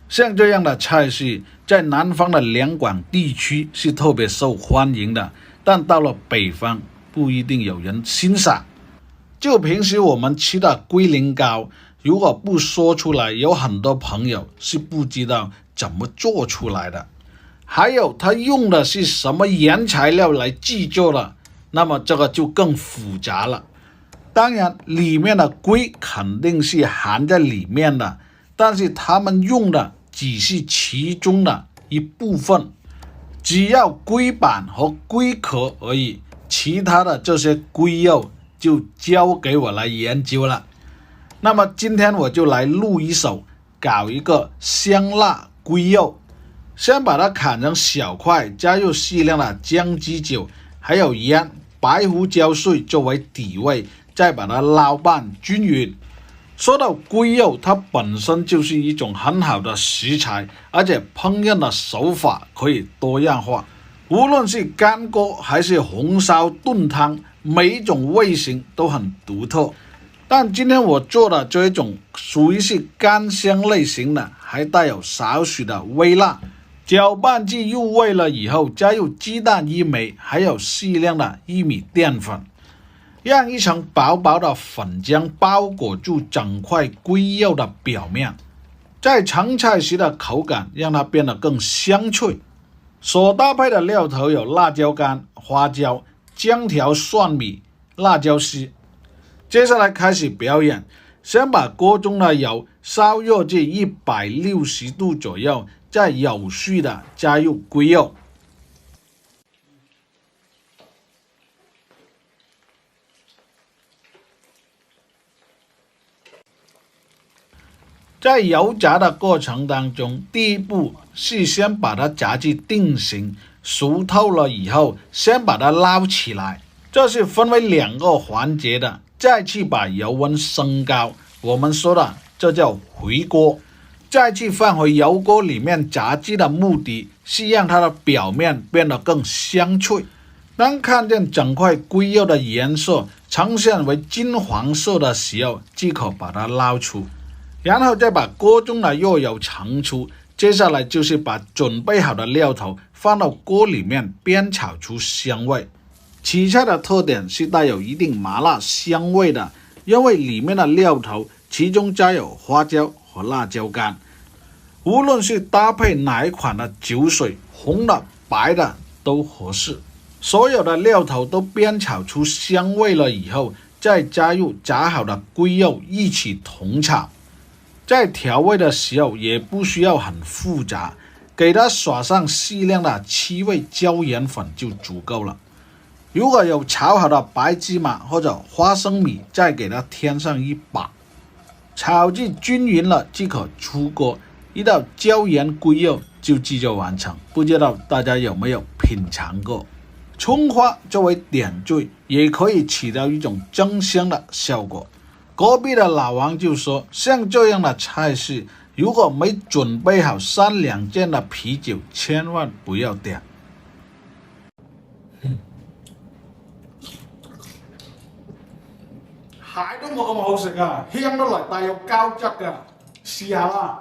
像这样的菜系，在南方的两广地区是特别受欢迎的，但到了北方不一定有人欣赏。就平时我们吃的龟苓膏，如果不说出来，有很多朋友是不知道怎么做出来的。还有它用的是什么原材料来制作的，那么这个就更复杂了。当然里面的龟肯定是含在里面的，但是他们用的只是其中的一部分，只要龟板和龟壳而已，其他的这些龟肉就交给我来研究了。那么今天我就来录一手，搞一个香辣龟肉。先把它砍成小块，加入适量的姜汁酒，还有盐、白胡椒碎作为底味，再把它捞拌均匀。说到龟肉，它本身就是一种很好的食材，而且烹饪的手法可以多样化，无论是干锅还是红烧炖汤，每一种味型都很独特。但今天我做的这一种属于是干香类型的，还带有少许的微辣。搅拌剂入味了以后，加入鸡蛋1枚，还有适量的玉米淀粉，让一层薄薄的粉浆包裹住整块龟肉的表面，在盛菜时的口感让它变得更香脆。所搭配的料头有辣椒干、花椒、姜条、蒜米、辣椒丝。接下来开始表演，先把锅中的油烧热至160度左右，再有序的加入龟肉，在油炸的过程当中，第一步是先把它炸至定型，熟透了以后，先把它捞起来，这是分为2个环节的。再去把油温升高，我们说的这叫回锅，再去放回油锅里面炸鸡的目的是让它的表面变得更香脆。当看见整块龟肉的颜色呈现为金黄色的时候，即可把它捞出，然后再把锅中的热油盛出。接下来就是把准备好的料头放到锅里面煸炒出香味。此菜的特点是带有一定麻辣香味的，因为里面的料头其中加有花椒和辣椒干。无论是搭配哪一款的酒水，红的、白的都合适。所有的料头都煸炒出香味了以后，再加入炸好的龟肉一起同炒。在调味的时候也不需要很复杂，给它撒上适量的7味椒盐粉就足够了。如果有炒好的白芝麻或者花生米，再给它添上一把，炒至均匀了即可出锅，一道椒盐龟肉就制作完成。不知道大家有没有品尝过？葱花作为点缀，也可以起到一种增香的效果。隔壁的老王就说，像这样的菜式，如果没准备好3、2件的啤酒，千万不要点。蟹都冇咁好食啊，香得嚟，但有膠質噶，試下啦。